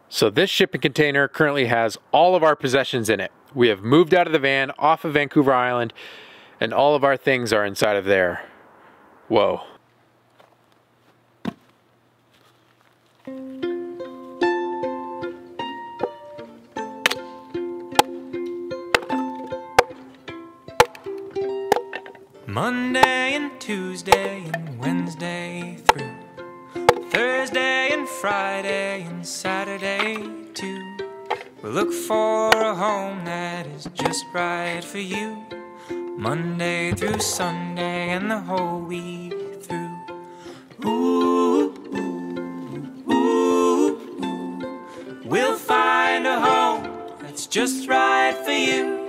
So this shipping container currently has all of our possessions in it. We have moved out of the van, off of Vancouver Island, and all of our things are inside of there. Whoa. Monday and Tuesday and Wednesday through Thursday and Friday and Saturday too. We'll look for a home that is just right for you. Monday through Sunday and the whole week through. Ooh, ooh, ooh, ooh. We'll find a home that's just right for you.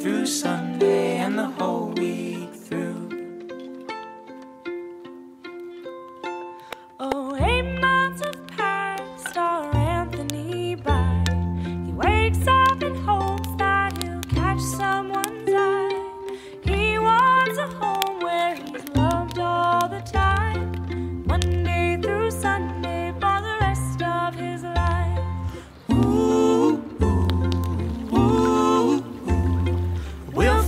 Through Sunday and the whole week through. Oh, 8 months have passed, our Anthony by. He wakes up and hopes that he'll catch someone's eye. He wants a home where he's loved all the time, Monday through Sunday for the rest of his life. Ooh,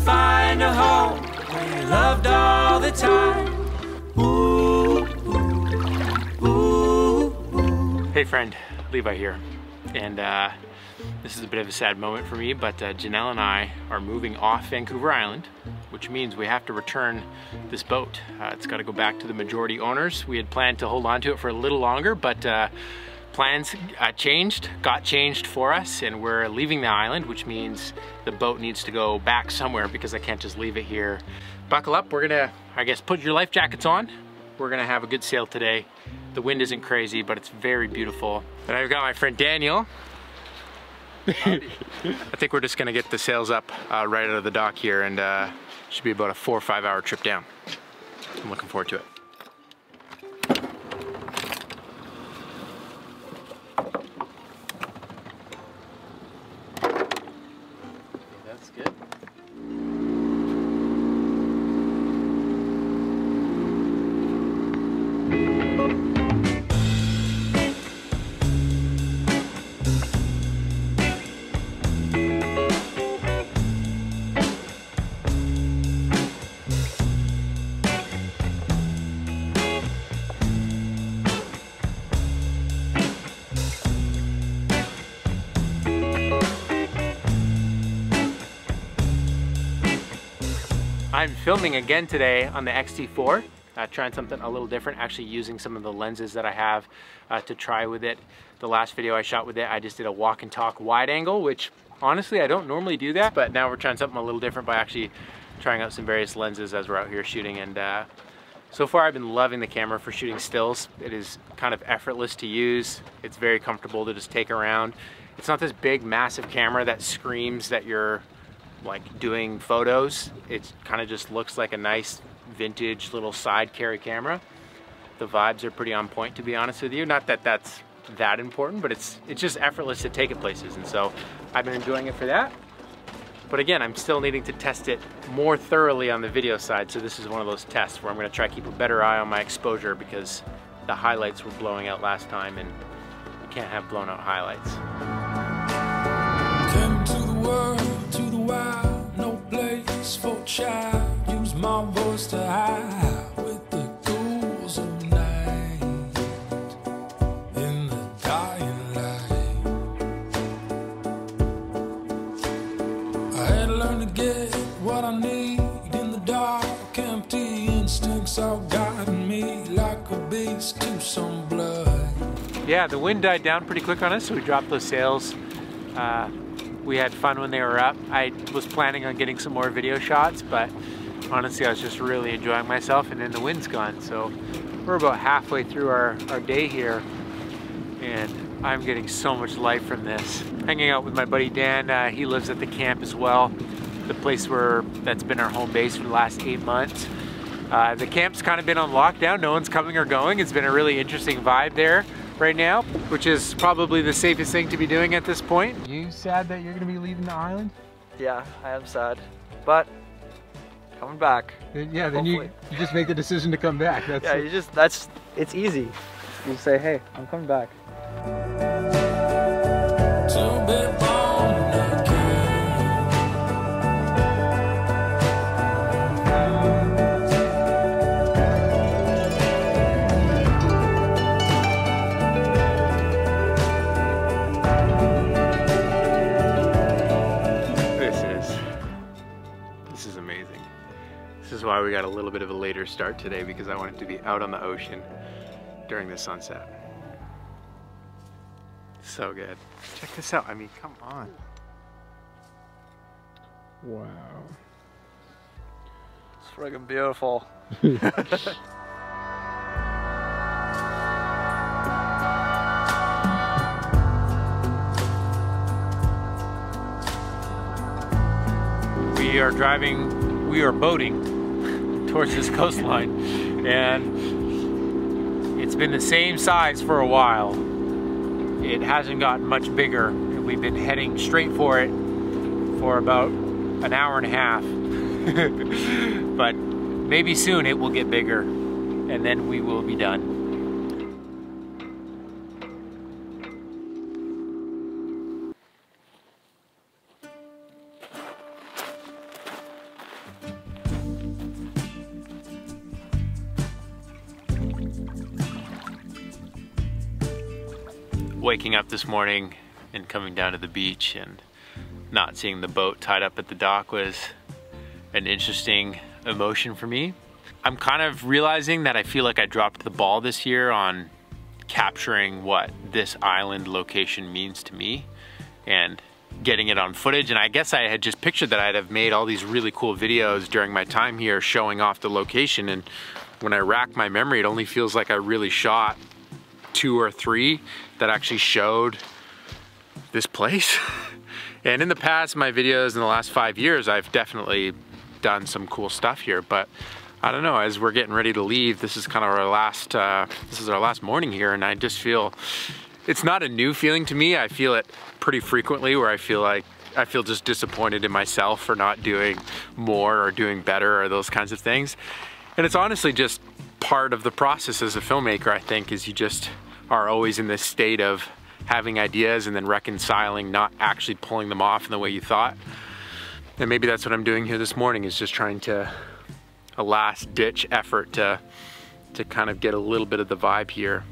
find a home where you're loved all the time. Ooh, ooh, ooh, ooh. Hey friend, Levi here. And this is a bit of a sad moment for me, but Janelle and I are moving off Vancouver Island, which means we have to return this boat. It's got to go back to the majority owners. We had planned to hold on to it for a little longer, but plans got changed for us, and we're leaving the island, which means the boat needs to go back somewhere because I can't just leave it here. Buckle up, we're gonna, I guess, put your life jackets on. We're gonna have a good sail today. The wind isn't crazy, but it's very beautiful. And I've got my friend Daniel. I think we're just gonna get the sails up right out of the dock here, and should be about a 4 or 5 hour trip down. I'm looking forward to it. That's good. I'm filming again today on the X-T4, trying something a little different, actually using some of the lenses that I have to try with it. The last video I shot with it, I just did a walk and talk wide angle, which honestly I don't normally do that, but now we're trying something a little different by actually trying out some various lenses as we're out here shooting. And so far I've been loving the camera for shooting stills. It is kind of effortless to use. It's very comfortable to just take around. It's not this big massive camera that screams that you're like doing photos. It kind of just looks like a nice vintage little side carry camera. The vibes are pretty on point, to be honest with you. Not that that's that important, but it's just effortless to take it places, and so I've been enjoying it for that. But again, I'm still needing to test it more thoroughly on the video side, so this is one of those tests where I'm going to try to keep a better eye on my exposure, because the highlights were blowing out last time, and you can't have blown out highlights. Came to the world, to the wild, no place for child. Use my voice to hide with the ghouls of night in the dying light. I had to learn to get what I need in the dark. Empty instincts all guiding me like a beast to some blood. Yeah, the wind died down pretty quick on us, so we dropped those sails. We had fun when they were up. I was planning on getting some more video shots, but honestly I was just really enjoying myself, and then the wind's gone. So we're about halfway through our day here, and I'm getting so much life from this. Hanging out with my buddy Dan, he lives at the camp as well, the place that's been our home base for the last 8 months. The camp's kind of been on lockdown, no one's coming or going. It's been a really interesting vibe there right now, which is probably the safest thing to be doing at this point. You sad that you're gonna be leaving the island? Yeah, I am sad, but Coming back. Yeah, then you just make the decision to come back. That's yeah, it. it's easy. You say, hey, I'm coming back. To be born again. This is amazing. This is why we got a little bit of a later start today, because I wanted to be out on the ocean during the sunset. So good. Check this out. I mean, come on. Wow. It's friggin' beautiful. We are boating towards this coastline, and it's been the same size for a while. It hasn't gotten much bigger, and we've been heading straight for it for about an hour and a half. But maybe soon it will get bigger, and then we will be done. Waking up this morning and coming down to the beach and not seeing the boat tied up at the dock was an interesting emotion for me. I'm kind of realizing that I feel like I dropped the ball this year on capturing what this island location means to me and getting it on footage. And I guess I had just pictured that I'd have made all these really cool videos during my time here showing off the location, and when I rack my memory, it only feels like I really shot 2 or 3 that actually showed this place. And in the past, my videos in the last 5 years, I've definitely done some cool stuff here, but I don't know, as we're getting ready to leave, this is kind of our last, this is our last morning here, and I just feel, it's not a new feeling to me. I feel it pretty frequently where I feel just disappointed in myself for not doing more or doing better or those kinds of things. And it's honestly just part of the process as a filmmaker, I think, is you just are always in this state of having ideas and then reconciling not actually pulling them off in the way you thought. And maybe that's what I'm doing here this morning, is just trying to, a last ditch effort to kind of get a little bit of the vibe here.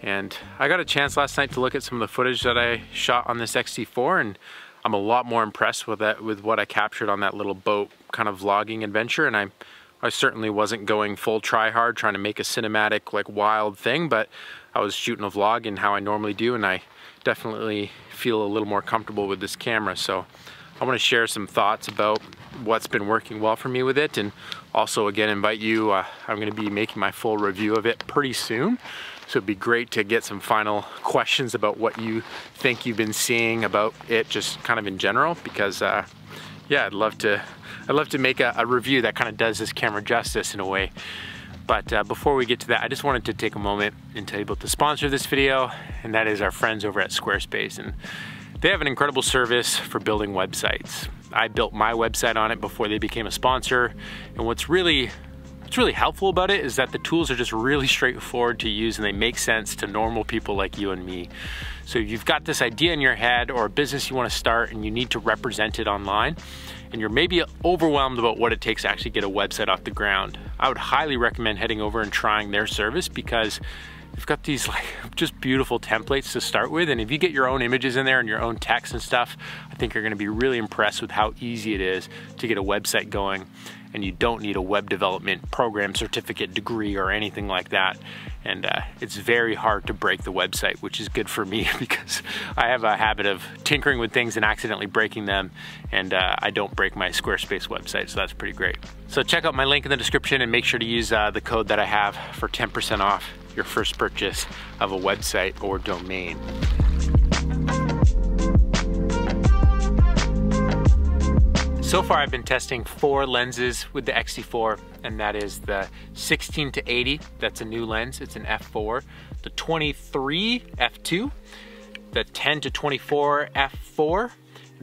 And I got a chance last night to look at some of the footage that I shot on this X-T4, and I'm a lot more impressed with what I captured on that little boat kind of vlogging adventure. And I certainly wasn't going full try hard trying to make a cinematic, like, wild thing, but I was shooting a vlog in how I normally do, and I definitely feel a little more comfortable with this camera. So I want to share some thoughts about what's been working well for me with it, and also again invite you, I'm going to be making my full review of it pretty soon. So it'd be great to get some final questions about what you think you've been seeing about it, just kind of in general, because yeah, I'd love to make a review that kind of does this camera justice in a way. But before we get to that, I just wanted to take a moment and tell you about the sponsor of this video, and that is our friends over at Squarespace. And they have an incredible service for building websites. I built my website on it before they became a sponsor, and what's really helpful about it is that the tools are just really straightforward to use, and they make sense to normal people like you and me. So if you've got this idea in your head or a business you want to start and you need to represent it online, and you're maybe overwhelmed about what it takes to actually get a website off the ground, I would highly recommend heading over and trying their service, because they've got these like just beautiful templates to start with, and if you get your own images in there and your own text and stuff, I think you're going to be really impressed with how easy it is to get a website going. And you don't need a web development program, certificate, degree, or anything like that. And it's very hard to break the website, which is good for me because I have a habit of tinkering with things and accidentally breaking them, and I don't break my Squarespace website, so that's pretty great. So check out my link in the description and make sure to use the code that I have for 10% off your first purchase of a website or domain. So far I've been testing 4 lenses with the X-T4, and that is the 16 to 80, that's a new lens, it's an f4, the 23 f2, the 10 to 24 f4,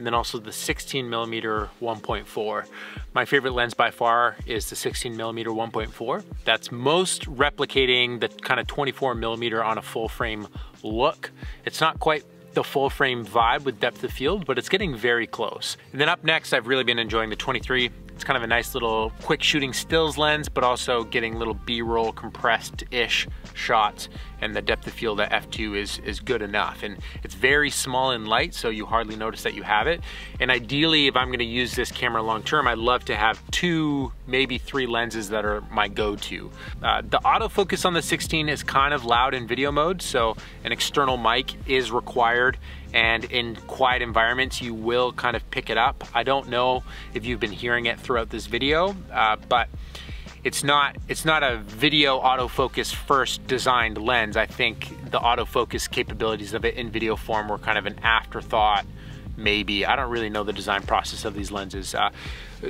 and then also the 16mm 1.4. My favorite lens by far is the 16mm 1.4. That's most replicating the kind of 24mm on a full frame look. It's not quite the full frame vibe with depth of field, but it's getting very close. And then up next, I've really been enjoying the 23. It's kind of a nice little quick shooting stills lens, but also getting little B-roll compressed-ish shots, and the depth of field at f2 is good enough. And it's very small and light, so you hardly notice that you have it. And ideally, if I'm gonna use this camera long-term, I'd love to have 2, maybe 3 lenses that are my go-to. The autofocus on the 16 is kind of loud in video mode, so an external mic is required, and in quiet environments you will kind of pick it up. I don't know if you've been hearing it throughout this video, but it's not a video autofocus first designed lens. I think the autofocus capabilities of it in video form were kind of an afterthought, maybe. I don't really know the design process of these lenses.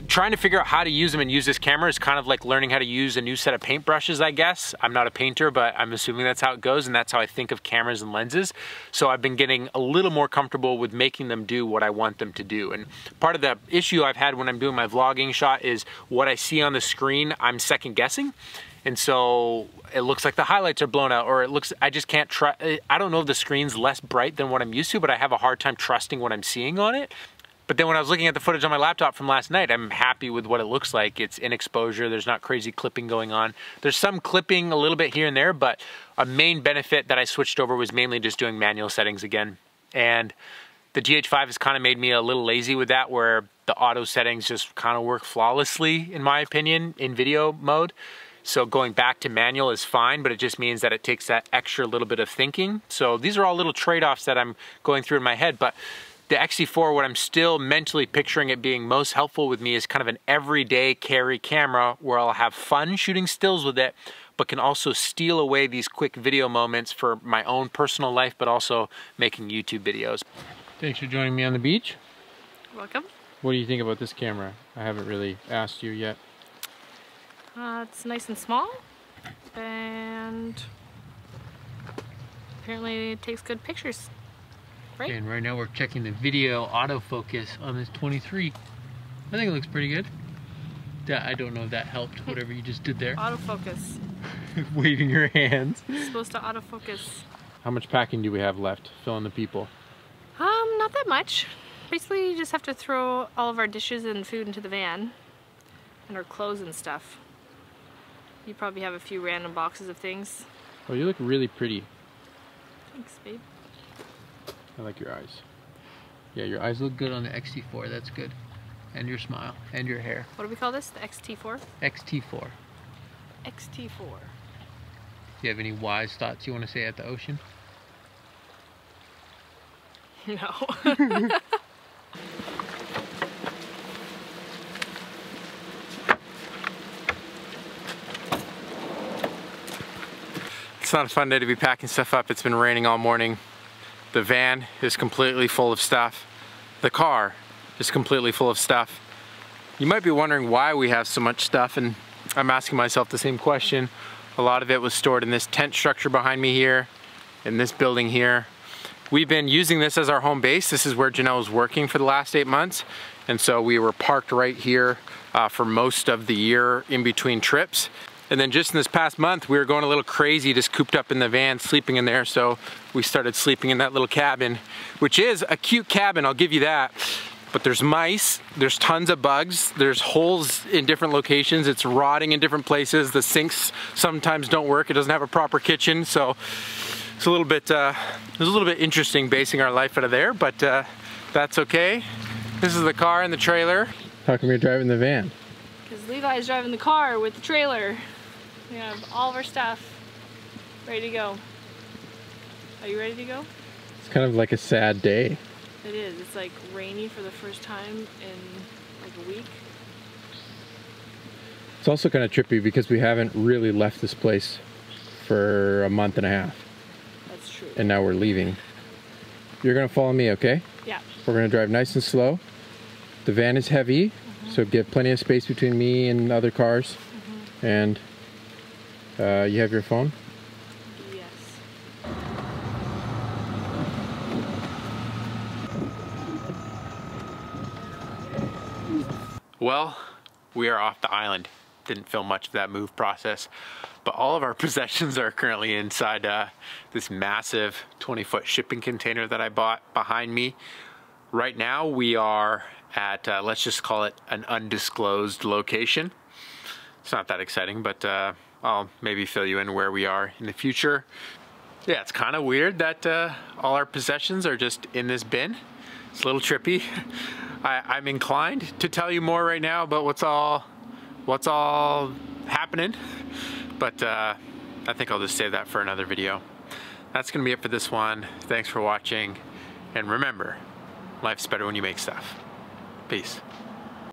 Trying to figure out how to use them and use this camera is kind of like learning how to use a new set of paintbrushes, I guess. I'm not a painter, but I'm assuming that's how it goes, and that's how I think of cameras and lenses. So I've been getting a little more comfortable with making them do what I want them to do. And part of the issue I've had when I'm doing my vlogging shot is what I see on the screen, I'm second guessing. And so it looks like the highlights are blown out, or it looks, I just can't trust, I don't know if the screen's less bright than what I'm used to, but I have a hard time trusting what I'm seeing on it. But then when I was looking at the footage on my laptop from last night, I'm happy with what it looks like. It's in exposure, there's not crazy clipping going on. There's some clipping a little bit here and there, but a main benefit that I switched over was mainly just doing manual settings again. And the GH5 has kind of made me a little lazy with that, where the auto settings just kind of work flawlessly, in my opinion, in video mode. So going back to manual is fine, but it just means that it takes that extra little bit of thinking. So these are all little trade-offs that I'm going through in my head, but the XT4, what I'm still mentally picturing it being most helpful with me is kind of an everyday carry camera where I'll have fun shooting stills with it, but can also steal away these quick video moments for my own personal life, but also making YouTube videos. Thanks for joining me on the beach. Welcome. What do you think about this camera? I haven't really asked you yet. It's nice and small, and apparently it takes good pictures. Right? And right now we're checking the video autofocus on this 23. I think it looks pretty good. I don't know if that helped, whatever you just did there. Autofocus. Waving your hands. It's supposed to autofocus. How much packing do we have left? Fill in the people. Not that much. Basically, you just have to throw all of our dishes and food into the van, and our clothes and stuff. You probably have a few random boxes of things. Oh, you look really pretty. Thanks, babe. I like your eyes. Yeah, your eyes look good on the XT4, that's good. And your smile, and your hair. What do we call this? The XT4? XT4. XT4. Do you have any wise thoughts you want to say at the ocean? No. It's not a fun day to be packing stuff up. It's been raining all morning. The van is completely full of stuff. The car is completely full of stuff. You might be wondering why we have so much stuff, and I'm asking myself the same question. A lot of it was stored in this tent structure behind me here, in this building here. We've been using this as our home base. This is where Janelle was working for the last 8 months, and so we were parked right here for most of the year in between trips. And then just in this past month, we were going a little crazy, just cooped up in the van, sleeping in there. So we started sleeping in that little cabin, which is a cute cabin, I'll give you that. But there's mice, there's tons of bugs, there's holes in different locations, it's rotting in different places. The sinks sometimes don't work, it doesn't have a proper kitchen. So it's a little bit, interesting basing our life out of there, but that's okay. This is the car and the trailer. How come you're driving the van? Because Levi's driving the car with the trailer. We have all of our stuff ready to go. Are you ready to go? It's kind of like a sad day. It is. It's like rainy for the first time in like a week. It's also kind of trippy because we haven't really left this place for a month and a half. That's true. And now we're leaving. You're gonna follow me, okay? Yeah. We're gonna drive nice and slow. The van is heavy, so give plenty of space between me and other cars. And you have your phone? Yes. Well, we are off the island. Didn't film much of that move process, but all of our possessions are currently inside this massive 20-foot shipping container that I bought behind me. Right now we are at, let's just call it an undisclosed location. It's not that exciting, but I'll maybe fill you in where we are in the future. Yeah, it's kind of weird that all our possessions are just in this bin. It's a little trippy. I'm inclined to tell you more right now about what's all happening, but I think I'll just save that for another video. That's gonna be it for this one. Thanks for watching, and remember, life's better when you make stuff. Peace.